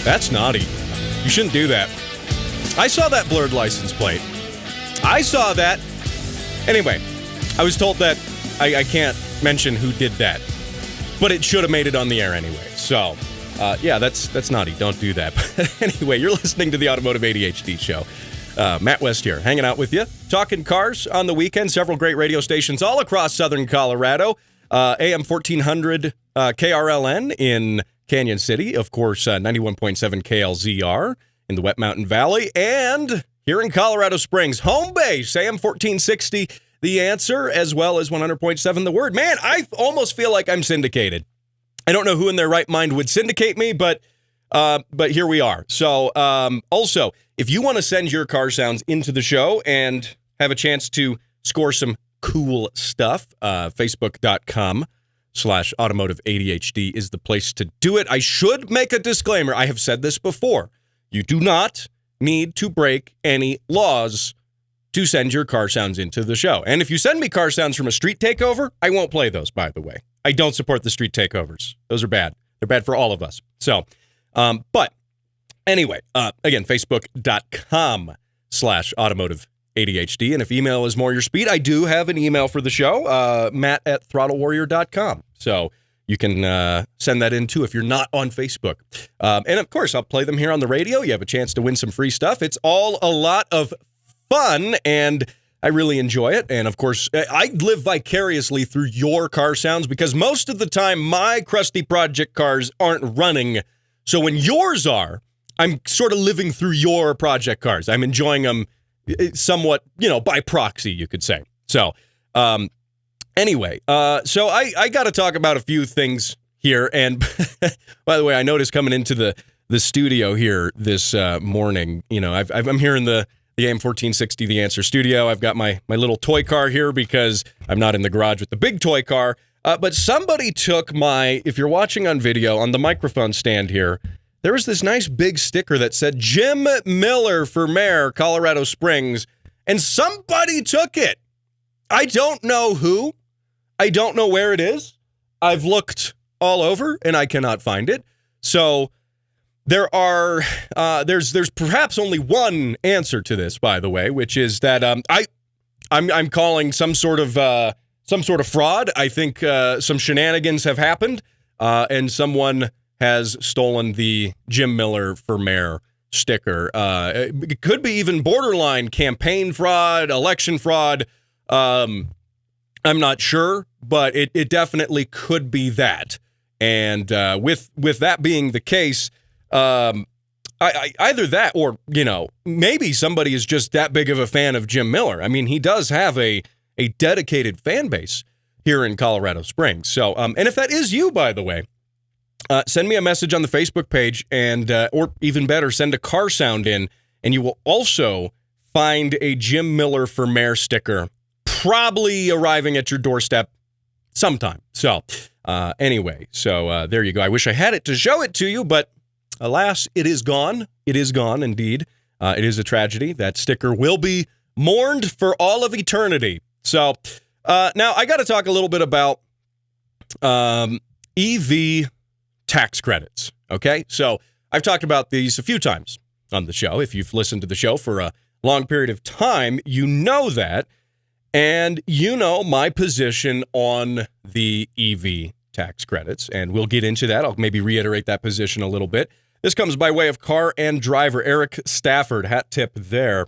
That's naughty. You shouldn't do that. I saw that blurred license plate. I saw that. Anyway, I was told that I can't mention who did that, but it should have made it on the air anyway. So, yeah, that's naughty. Don't do that. But anyway, you're listening to the Automotive ADHD Show. Matt West here, hanging out with you, talking cars on the weekend. Several great radio stations all across southern Colorado. AM 1400 KRLN in Canyon City. Of course, 91.7 KLZR in the Wet Mountain Valley. And here in Colorado Springs, home base, AM 1460, The Answer, as well as 100.7 The Word. Man, I almost feel like I'm syndicated. I don't know who in their right mind would syndicate me, but here we are. So, also, if you want to send your car sounds into the show and have a chance to score some cool stuff, Facebook.com/Automotive ADHD is the place to do it. I should make a disclaimer. I have said this before. You do not need to break any laws to send your car sounds into the show. And if you send me car sounds from a street takeover, I won't play those, by the way. I don't support the street takeovers. Those are bad. They're bad for all of us. So, but anyway, again, Facebook.com/Automotive ADHD. And if email is more your speed, I do have an email for the show, matt@throttlewarrior.com. So you can send that in too if you're not on Facebook. And of course, I'll play them here on the radio. You have a chance to win some free stuff. It's all a lot of fun, and I really enjoy it. And of course, I live vicariously through your car sounds because most of the time my crusty project cars aren't running. So when yours are, I'm sort of living through your project cars. I'm enjoying them somewhat, by proxy, you could say. So, anyway, so I got to talk about a few things here. And by the way, I noticed coming into the studio here this morning, I'm here in the AM 1460 The Answer studio. I've got my little toy car here because I'm not in the garage with the big toy car. But somebody took if you're watching on video, on the microphone stand here, there was this nice big sticker that said Jim Miller for mayor, Colorado Springs, and somebody took it. I don't know who. I don't know where it is. I've looked all over and I cannot find it. So there's perhaps only one answer to this, by the way, which is that I'm calling some sort of fraud. I think some shenanigans have happened, and someone has stolen the Jim Miller for mayor sticker. It could be even borderline campaign fraud, election fraud. I'm not sure, but it definitely could be that. And with that being the case, either that or, maybe somebody is just that big of a fan of Jim Miller. I mean, he does have a dedicated fan base here in Colorado Springs. So, and if that is you, by the way, send me a message on the Facebook page and, or even better, send a car sound in, and you will also find a Jim Miller for mayor sticker probably arriving at your doorstep sometime. So, anyway, there you go. I wish I had it to show it to you, but alas, it is gone. It is gone, indeed. It is a tragedy. That sticker will be mourned for all of eternity. So, now I got to talk a little bit about EV tax credits, okay? So I've talked about these a few times on the show. If you've listened to the show for a long period of time, you know that, and you know my position on the EV tax credits, and we'll get into that. I'll maybe reiterate that position a little bit. This comes by way of Car and Driver, Eric Stafford, hat tip there,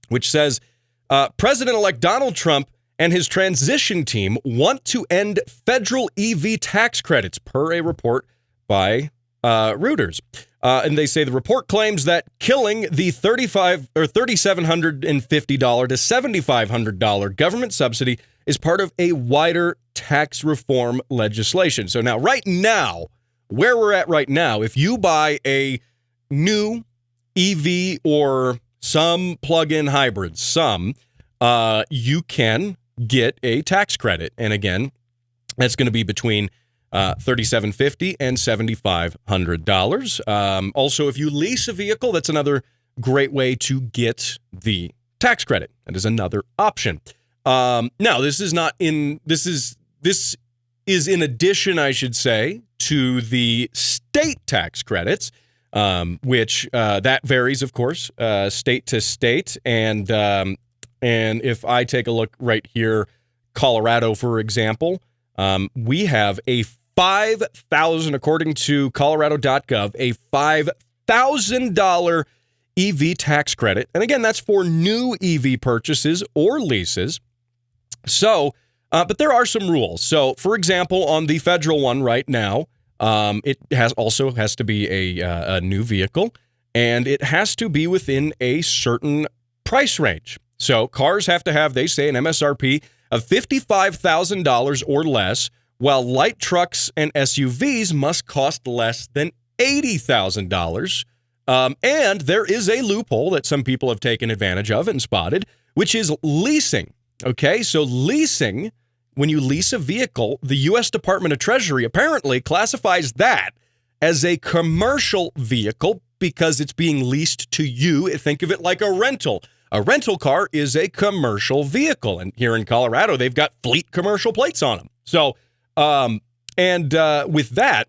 which says, President-elect Donald Trump and his transition team want to end federal EV tax credits, per a report by Reuters. And they say the report claims that killing the $3,750 to $7,500 government subsidy is part of a wider tax reform legislation. So now, right now, where we're at right now, if you buy a new EV or some plug-in hybrids, you can get a tax credit. And again, that's going to be between $3,750 and $7,500. Also, if you lease a vehicle, that's another great way to get the tax credit. That is another option. Now, this is in addition, I should say, to the state tax credits. which that varies, of course, state to state. And if I take a look right here, Colorado, for example, we have a $5,000, according to Colorado.gov, a $5,000 EV tax credit. And again, that's for new EV purchases or leases. So, but there are some rules. So, for example, on the federal one right now, it has to be a new vehicle, and it has to be within a certain price range. So cars have to have, they say, an MSRP of $55,000 or less, while light trucks and SUVs must cost less than $80,000. And there is a loophole that some people have taken advantage of and spotted, which is leasing. Okay, so leasing, when you lease a vehicle, the U.S. Department of Treasury apparently classifies that as a commercial vehicle because it's being leased to you. Think of it like a rental. A rental car is a commercial vehicle. And here in Colorado, they've got fleet commercial plates on them. So, with that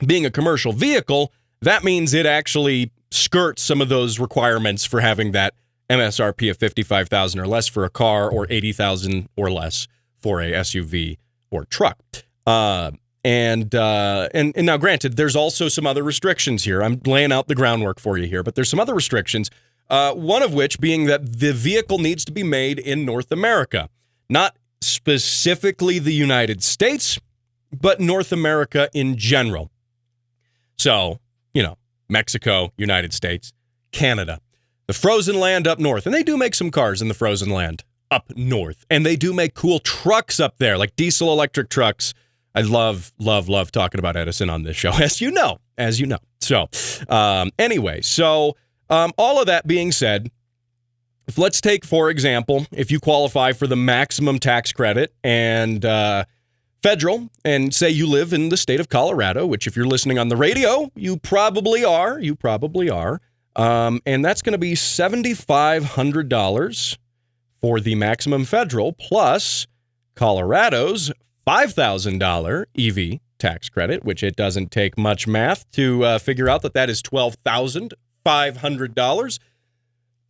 being a commercial vehicle, that means it actually skirts some of those requirements for having that MSRP of $55,000 or less for a car, or $80,000 or less for a SUV or truck. And now, granted, there's also some other restrictions here. I'm laying out the groundwork for you here, but there's some other restrictions. One of which being that the vehicle needs to be made in North America, not specifically the United States, but North America in general. So, Mexico, United States, Canada, the frozen land up north. And they do make some cars in the frozen land up north. And they do make cool trucks up there, like diesel electric trucks. I love talking about Edison on this show, as you know. So, anyway, all of that being said, let's take, for example, if you qualify for the maximum tax credit and federal, and say you live in the state of Colorado, which if you're listening on the radio, you probably are. And that's going to be $7,500 for the maximum federal, plus Colorado's $5,000 EV tax credit, which it doesn't take much math to figure out that is $12,500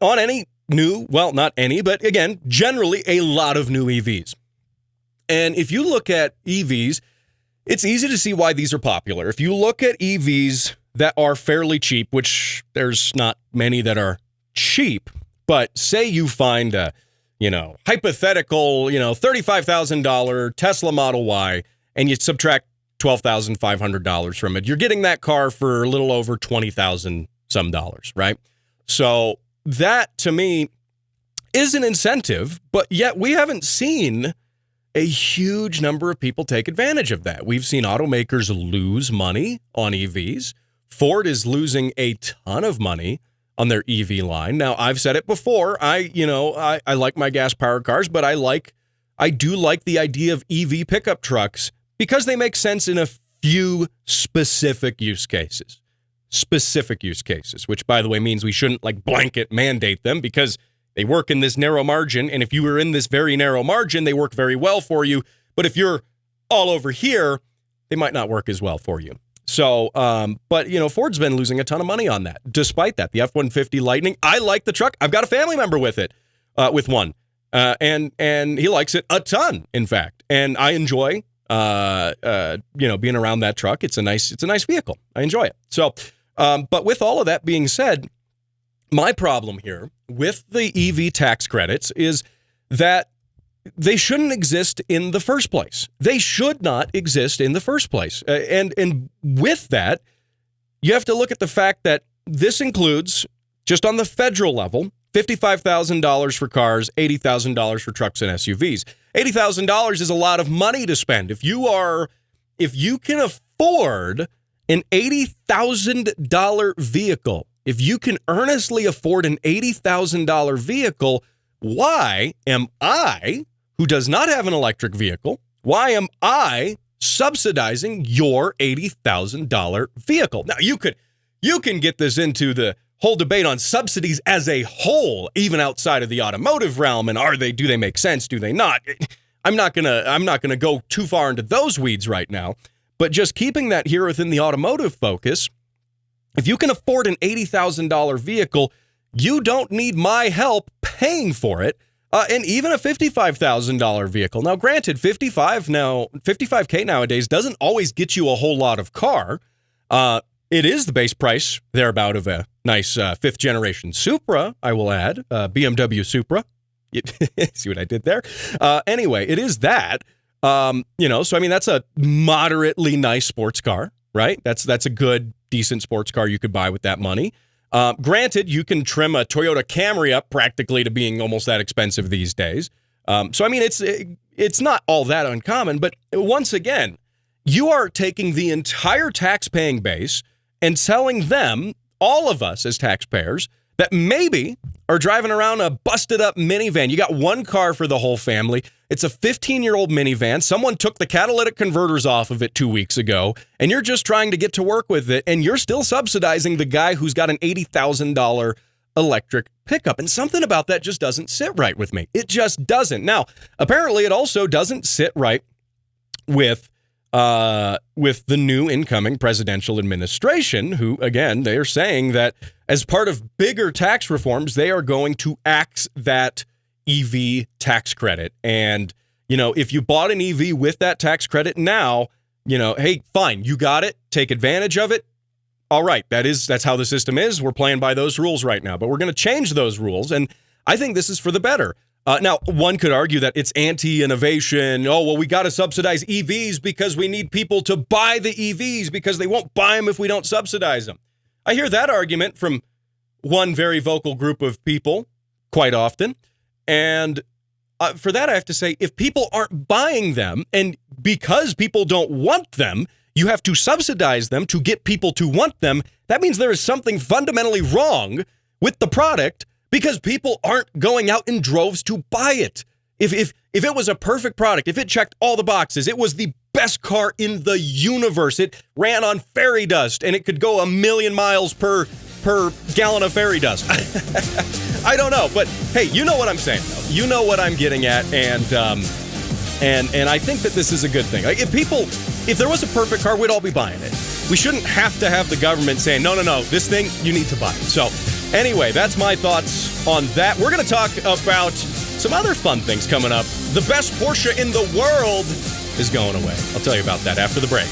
on any new, well, not any, but again, generally a lot of new EVs. And if you look at EVs, it's easy to see why these are popular. If you look at EVs that are fairly cheap, which there's not many that are cheap, but say you find a, hypothetical, $35,000 Tesla Model Y, and you subtract $12,500 from it, you're getting that car for a little over $20,000 some dollars, right? So that, to me, is an incentive, but yet we haven't seen a huge number of people take advantage of that. We've seen automakers lose money on EVs. Ford is losing a ton of money on their EV line. Now, I've said it before. I like my gas-powered cars, but I do like the idea of EV pickup trucks because they make sense in a few specific use cases. Which, by the way, means we shouldn't blanket mandate them because they work in this narrow margin, and if you were in this very narrow margin, they work very well for you. But if you're all over here, they might not work as well for you. So, but Ford's been losing a ton of money on that. Despite that, the F-150 Lightning, I like the truck. I've got a family member with it, with one, and he likes it a ton, in fact. And I enjoy, being around that truck. It's a nice vehicle. I enjoy it. So, but with all of that being said, my problem here with the EV tax credits is that they shouldn't exist in the first place. They should not exist in the first place. And with that, you have to look at the fact that this includes, just on the federal level, $55,000 for cars, $80,000 for trucks and SUVs. $80,000 is a lot of money to spend. If you can afford an $80,000 vehicle, if you can earnestly afford an $80,000 vehicle, why am I, who does not have an electric vehicle, why am I subsidizing your $80,000 vehicle? Now, you can get this into the whole debate on subsidies as a whole, even outside of the automotive realm, and do they make sense? Do they not? I'm not gonna go too far into those weeds right now, but just keeping that here within the automotive focus, If you can afford an $80,000 vehicle, you don't need my help paying for it. And even a $55,000 vehicle. Now, granted, $55K nowadays doesn't always get you a whole lot of car. It is the base price thereabout of a nice fifth generation Supra, I will add, BMW Supra. See what I did there? Anyway, it is that. So I mean, that's a moderately nice sports car, right? That's a good, decent sports car you could buy with that money. Granted, you can trim a Toyota Camry up practically to being almost that expensive these days. So I mean, it's not all that uncommon. But once again, you are taking the entire tax-paying base and telling them, all of us as taxpayers, that maybe are driving around a busted-up minivan. You got one car for the whole family. It's a 15-year-old minivan. Someone took the catalytic converters off of it 2 weeks ago, and you're just trying to get to work with it, and you're still subsidizing the guy who's got an $80,000 electric pickup. And something about that just doesn't sit right with me. It just doesn't. Now, apparently it also doesn't sit right with the new incoming presidential administration, who, again, they are saying that as part of bigger tax reforms, they are going to axe that EV tax credit. And, if you bought an EV with that tax credit now, hey, fine, you got it. Take advantage of it. All right, that's how the system is. We're playing by those rules right now, but we're going to change those rules. And I think this is for the better. Now, one could argue that it's anti-innovation. Oh, well, we got to subsidize EVs because we need people to buy the EVs because they won't buy them if we don't subsidize them. I hear that argument from one very vocal group of people quite often. And for that, I have to say, if people aren't buying them, and because people don't want them, you have to subsidize them to get people to want them, that means there is something fundamentally wrong with the product, because people aren't going out in droves to buy it. If it was a perfect product, if it checked all the boxes, it was the best car in the universe. It ran on fairy dust, and it could go 1,000,000 miles per gallon of fairy dust. I don't know, but hey, you know what I'm saying, though. You know what I'm getting at, and I think that this is a good thing. Like, if there was a perfect car, we'd all be buying it. We shouldn't have to have the government saying, no, this thing, you need to buy it. So anyway, that's my thoughts on that. We're going to talk about some other fun things coming up. The best Porsche in the world is going away. I'll tell you about that after the break.